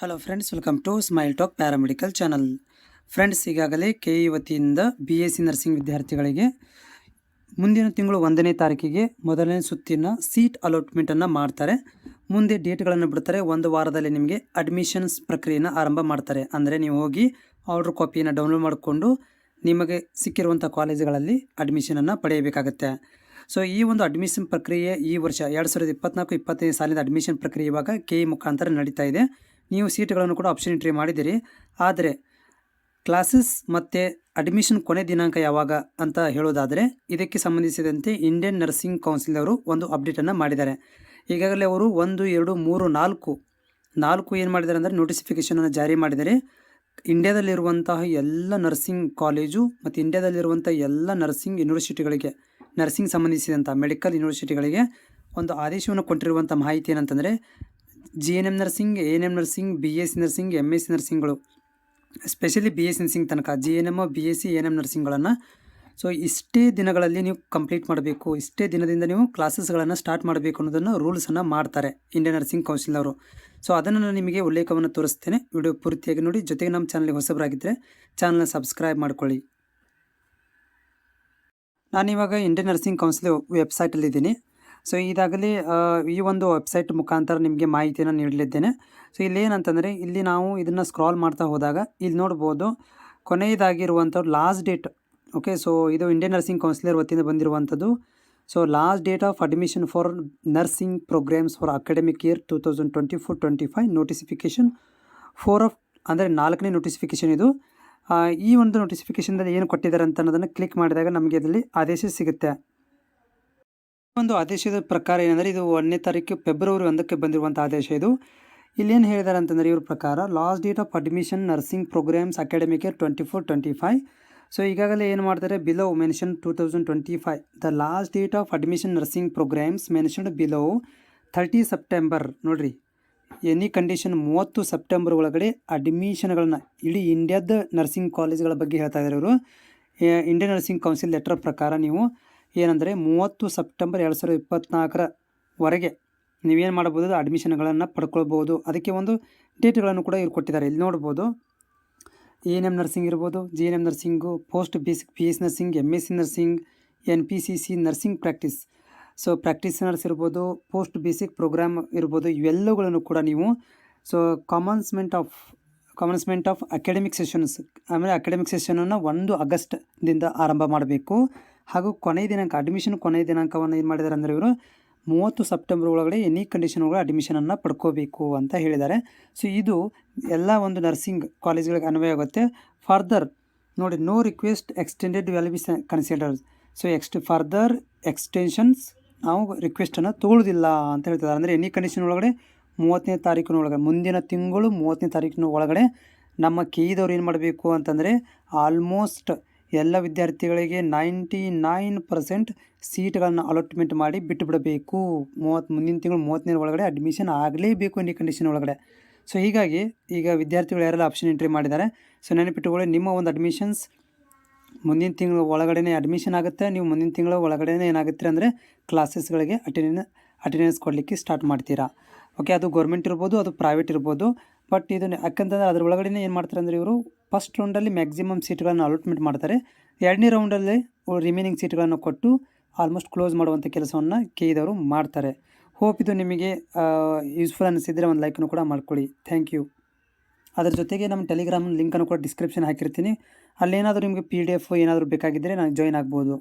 Hello friends, welcome to smile talk paramedical channel. Friends, ಈಗಾಗಲೇ KE ವತಿಯಿಂದ BSc nursing ವಿದ್ಯಾರ್ಥಿಗಳಿಗೆ ಮುಂದಿನ ತಿಂಗಳು 1ನೇ ತಾರೀಕಿಗೆ ಮೊದಲನೇ ಸುತ್ತಿನ ಸೀಟ್ ಅಲಾಟ್ಮೆಂಟನ್ನು ಮಾಡ್ತಾರೆ. ಮುಂದೆ ಡೇಟ್ಗಳನ್ನು ಬಿಡ್ತಾರೆ. ಒಂದು ವಾರದಲ್ಲಿ ನಿಮಗೆ ಅಡ್ಮಿಷನ್ಸ್ ಪ್ರಕ್ರಿಯೆಯನ್ನು ಆರಂಭ ಮಾಡ್ತಾರೆ. ಅಂದರೆ ನೀವು ಹೋಗಿ ಆರ್ಡರ್ ಕಾಪಿಯನ್ನು ಡೌನ್ಲೋಡ್ ಮಾಡಿಕೊಂಡು ನಿಮಗೆ ಸಿಕ್ಕಿರುವಂಥ ಕಾಲೇಜುಗಳಲ್ಲಿ ಅಡ್ಮಿಷನನ್ನು ಪಡೆಯಬೇಕಾಗತ್ತೆ. ಸೊ ಈ ಒಂದು ಅಡ್ಮಿಷನ್ ಪ್ರಕ್ರಿಯೆ ಈ ವರ್ಷ 2024-25 ಸಾಲಿನ ಅಡ್ಮಿಷನ್ ಪ್ರಕ್ರಿಯೆ ಇವಾಗ KE ಮುಖಾಂತರ ನಡೀತಾ ಇದೆ. ನೀವು ಸೀಟ್ಗಳನ್ನು ಕೂಡ ಆಪ್ಷನ್ ಎಂಟ್ರಿ ಮಾಡಿದ್ದೀರಿ. ಆದರೆ ಕ್ಲಾಸಸ್ ಮತ್ತು ಅಡ್ಮಿಷನ್ ಕೊನೆ ದಿನಾಂಕ ಯಾವಾಗ ಅಂತ ಹೇಳೋದಾದರೆ, ಇದಕ್ಕೆ ಸಂಬಂಧಿಸಿದಂತೆ ಇಂಡಿಯನ್ ನರ್ಸಿಂಗ್ ಕೌನ್ಸಿಲ್ ಅವರು ಒಂದು ಅಪ್ಡೇಟನ್ನು ಮಾಡಿದ್ದಾರೆ. ಈಗಾಗಲೇ ಅವರು 1, 2, 3, 4 ಏನು ಮಾಡಿದ್ದಾರೆ ಅಂದರೆ ನೋಟಿಫಿಕೇಷನನ್ನು ಜಾರಿ ಮಾಡಿದ್ದಾರೆ. ಇಂಡಿಯಾದಲ್ಲಿರುವಂತಹ ಎಲ್ಲ ನರ್ಸಿಂಗ್ ಕಾಲೇಜು ಮತ್ತು ಇಂಡಿಯಾದಲ್ಲಿರುವಂಥ ಎಲ್ಲ ನರ್ಸಿಂಗ್ ಯೂನಿವರ್ಸಿಟಿಗಳಿಗೆ, ನರ್ಸಿಂಗ್ ಸಂಬಂಧಿಸಿದಂಥ ಮೆಡಿಕಲ್ ಯೂನಿವರ್ಸಿಟಿಗಳಿಗೆ ಒಂದು ಆದೇಶವನ್ನು ಕೊಟ್ಟಿರುವಂಥ ಮಾಹಿತಿ ಏನಂತಂದರೆ, GNM nursing, ANM nursing, BSc nursing, MSc ನರ್ಸಿಂಗ್ಗಳು, ಎಸ್ಪೆಷಲಿ BSc ನರ್ಸಿಂಗ್ ತನಕ GNM, BSc, ANM ನರ್ಸಿಂಗ್ಗಳನ್ನು ಸೊ ಇಷ್ಟೇ ದಿನಗಳಲ್ಲಿ ನೀವು ಕಂಪ್ಲೀಟ್ ಮಾಡಬೇಕು, ಇಷ್ಟೇ ದಿನದಿಂದ ನೀವು ಕ್ಲಾಸಸ್ಗಳನ್ನು ಸ್ಟಾರ್ಟ್ ಮಾಡಬೇಕು ಅನ್ನೋದನ್ನು ರೂಲ್ಸನ್ನು ಮಾಡ್ತಾರೆ ಇಂಡಿಯನ್ ನರ್ಸಿಂಗ್ ಕೌನ್ಸಿಲ್ ಅವರು. ಸೊ ಅದನ್ನು ನಾನು ನಿಮಗೆ ಉಲ್ಲೇಖವನ್ನು ತೋರಿಸ್ತೇನೆ. ವಿಡಿಯೋ ಪೂರ್ತಿಯಾಗಿ ನೋಡಿ. ಜೊತೆಗೆ ನಮ್ಮ ಚಾನಲ್ಗೆ ಹೊಸಬರಾಗಿದ್ದರೆ ಚಾನಲ್ನ ಸಬ್ಸ್ಕ್ರೈಬ್ ಮಾಡ್ಕೊಳ್ಳಿ. ನಾನಿವಾಗ ಇಂಡಿಯನ್ ನರ್ಸಿಂಗ್ ಕೌನ್ಸಿಲ್ ವೆಬ್ಸೈಟಲ್ಲಿದ್ದೀನಿ. ಸೊ ಈಗಾಗಲೇ ಈ ಒಂದು ವೆಬ್ಸೈಟ್ ಮುಖಾಂತರ ನಿಮಗೆ ಮಾಹಿತಿಯನ್ನು ನೀಡಲಿದ್ದೇನೆ. ಸೊ ಇಲ್ಲೇನಂತಂದರೆ, ಇಲ್ಲಿ ನಾವು ಇದನ್ನು ಸ್ಕ್ರಾಲ್ ಮಾಡ್ತಾ ಹೋದಾಗ ಇಲ್ಲಿ ನೋಡ್ಬೋದು ಕೊನೆಯದಾಗಿರುವಂಥದ್ದು ಲಾಸ್ಟ್ ಡೇಟ್. ಓಕೆ, ಸೊ ಇದು ಇಂಡಿಯನ್ ನರ್ಸಿಂಗ್ ಕೌನ್ಸಿಲರ್ ವತಿಯಿಂದ ಬಂದಿರುವಂಥದ್ದು. So last date of admission for nursing programmes for academic year 2024-25 notification 4 ಅಂದರೆ 4ನೇ ನೋಟಿಫಿಕೇಷನ್ ಇದು. ಈ ಒಂದು ನೋಟಿಫಿಕೇಷನ್ದಲ್ಲಿ ಏನು ಕೊಟ್ಟಿದ್ದಾರೆ ಅಂತ ಅನ್ನೋದನ್ನು ಕ್ಲಿಕ್ ಮಾಡಿದಾಗ ನಮಗೆ ಇದರಲ್ಲಿ ಆದೇಶ ಸಿಗುತ್ತೆ. ಒಂದು ಆದೇಶದ ಪ್ರಕಾರ ಏನಂದರೆ, ಇದು 1ನೇ ತಾರೀಕು ಫೆಬ್ರವರಿ 1ಕ್ಕೆ ಬಂದಿರುವಂಥ ಆದೇಶ ಇದು. ಇಲ್ಲೇನು ಹೇಳಿದ್ದಾರೆ ಅಂತಂದರೆ, ಇವ್ರ ಪ್ರಕಾರ last date of admission nursing programmes academic year 24-25. So ಈಗಾಗಲೇ ಏನು ಮಾಡ್ತಾರೆ, below mention 2025 the last date of admission nursing programmes mentioned below 30 September. ನೋಡಿರಿ, ಎನಿ ಕಂಡೀಷನ್ 30 ಸೆಪ್ಟೆಂಬರ್ ಒಳಗಡೆ ಅಡ್ಮಿಷನ್ಗಳನ್ನ ಇಡೀ ಇಂಡಿಯಾದ ನರ್ಸಿಂಗ್ ಕಾಲೇಜ್ಗಳ ಬಗ್ಗೆ ಹೇಳ್ತಾ ಇದ್ದಾರೆ ಇವರು. ಇಂಡಿಯನ್ ನರ್ಸಿಂಗ್ ಕೌನ್ಸಿಲ್ ಲೆಟರ್ ಪ್ರಕಾರ ನೀವು ಏನಂದರೆ 30 ಸೆಪ್ಟೆಂಬರ್ 2024ವರೆಗೆ ನೀವೇನು ಮಾಡ್ಬೋದು, ಅಡ್ಮಿಷನ್ಗಳನ್ನು ಪಡ್ಕೊಳ್ಬೋದು. ಅದಕ್ಕೆ ಒಂದು ಡೇಟ್ಗಳನ್ನು ಕೂಡ ಇವ್ರು ಕೊಟ್ಟಿದ್ದಾರೆ. ಇಲ್ಲಿ ನೋಡ್ಬೋದು, ANM ನರ್ಸಿಂಗ್ ಇರ್ಬೋದು, GNM nursing, post basic BS nursing, MSc nursing, NPCC nursing practice, so practice nurses ಇರ್ಬೋದು, ಪೋಸ್ಟ್ ಬೇಸಿಕ್ ಪ್ರೋಗ್ರಾಮ್ ಇರ್ಬೋದು, ಇವೆಲ್ಲಗಳನ್ನು ಕೂಡ ನೀವು so commencement of academic sessions, ಆಮೇಲೆ ಅಕಾಡೆಮಿಕ್ ಸೆಷನನ್ನು 1 ಆಗಸ್ಟ್ದಿಂದ ಆರಂಭ ಮಾಡಬೇಕು. ಹಾಗೂ ಕೊನೆಯ ದಿನಾಂಕ, ಅಡ್ಮಿಷನ್ ಕೊನೆಯ ದಿನಾಂಕವನ್ನು ಏನು ಮಾಡಿದ್ದಾರೆ ಅಂದರೆ ಇವರು 30 ಸೆಪ್ಟೆಂಬರ್ ಒಳಗಡೆ ಎನಿ ಕಂಡೀಷನ್ ಒಳಗಡೆ ಅಡ್ಮಿಷನನ್ನು ಪಡ್ಕೋಬೇಕು ಅಂತ ಹೇಳಿದ್ದಾರೆ. ಸೊ ಇದು ಎಲ್ಲ ಒಂದು ನರ್ಸಿಂಗ್ ಕಾಲೇಜ್ಗಳಿಗೆ ಅನ್ವಯ ಆಗುತ್ತೆ. ಫರ್ದರ್ ನೋಡಿ, no request extended value be considers. So further extensions ನಾವು ರಿಕ್ವೆಸ್ಟನ್ನು ತೊಗೊಳ್ಳೋದಿಲ್ಲ ಅಂತ ಹೇಳ್ತಿದ್ದಾರೆ. ಅಂದರೆ ಎನಿ ಕಂಡೀಷನ್ ಒಳಗಡೆ 30ನೇ ತಾರೀಕಿನ ಒಳಗಡೆ, ಮುಂದಿನ ತಿಂಗಳು 30ನೇ ತಾರೀಕಿನ ಒಳಗಡೆ ನಮ್ಮ KEದವ್ರು ಏನು ಮಾಡಬೇಕು ಅಂತಂದರೆ, ಆಲ್ಮೋಸ್ಟ್ ಎಲ್ಲ ವಿದ್ಯಾರ್ಥಿಗಳಿಗೆ 99% ಸೀಟ್ಗಳನ್ನು ಅಲಾಟ್ಮೆಂಟ್ ಮಾಡಿ ಬಿಟ್ಟು ಬಿಡಬೇಕು. ಮುಂದಿನ ತಿಂಗಳು 30ನೇ ಒಳಗಡೆ ಅಡ್ಮಿಷನ್ ಆಗಲೇಬೇಕು ಎನಿ ಕಂಡೀಷನ್ ಒಳಗಡೆ. ಸೊ ಹೀಗಾಗಿ ಈಗ ವಿದ್ಯಾರ್ಥಿಗಳು ಯಾರೆಲ್ಲ ಆಪ್ಷನ್ ಎಂಟ್ರಿ ಮಾಡಿದ್ದಾರೆ, ಸೊ ನೆನಪಿಟ್ಟುಕೊಳ್ಳಿ, ನಿಮ್ಮ ಒಂದು ಅಡ್ಮಿಷನ್ಸ್ ಮುಂದಿನ ತಿಂಗಳ ಒಳಗಡೆ ಅಡ್ಮಿಷನ್ ಆಗುತ್ತೆ. ನೀವು ಮುಂದಿನ ತಿಂಗಳ ಒಳಗಡೆ ಏನಾಗುತ್ತೆ ಅಂದರೆ ಕ್ಲಾಸಸ್ಗಳಿಗೆ ಅಟೆಂಡೆನ್ಸ್ ಕೊಡಲಿಕ್ಕೆ ಸ್ಟಾರ್ಟ್ ಮಾಡ್ತೀರಾ. ಓಕೆ, ಅದು ಗೌರ್ಮೆಂಟ್ ಇರ್ಬೋದು, ಅದು ಪ್ರೈವೇಟ್ ಇರ್ಬೋದು. ಬಟ್ ಇದು ಯಾಕಂತಂದರೆ ಅದ್ರ ಒಳಗಡೆ ಏನು ಮಾಡ್ತಾರೆ ಅಂದರೆ, ಇವರು ಫಸ್ಟ್ ರೌಂಡಲ್ಲಿ ಮ್ಯಾಕ್ಸಿಮಮ್ ಸೀಟ್ಗಳನ್ನು ಅಲಾಟ್ಮೆಂಟ್ ಮಾಡ್ತಾರೆ. 2ನೇ ರೌಂಡಲ್ಲಿ ರಿಮೈನಿಂಗ್ ಸೀಟ್ಗಳನ್ನು ಕೊಟ್ಟು ಆಲ್ಮೋಸ್ಟ್ ಕ್ಲೋಸ್ ಮಾಡುವಂಥ ಕೆಲಸವನ್ನು KEದವರು ಮಾಡ್ತಾರೆ. ಹೋಪ್ ಇದು ನಿಮಗೆ ಯೂಸ್ಫುಲ್ ಅನಿಸಿದರೆ ಒಂದು ಲೈಕನ್ನು ಕೂಡ ಮಾಡ್ಕೊಳ್ಳಿ. Thank you. ಅದರ ಜೊತೆಗೆ ನಮ್ಮ ಟೆಲಿಗ್ರಾಮ್ ಲಿಂಕನ್ನು ಕೂಡ ಡಿಸ್ಕ್ರಿಪ್ಷನ್ ಹಾಕಿರ್ತೀನಿ. ಅಲ್ಲೇನಾದರೂ ನಿಮಗೆ PDF ಏನಾದರೂ ಬೇಕಾಗಿದ್ದರೆ ನಾನು ಜಾಯ್ನ್ ಆಗ್ಬೋದು.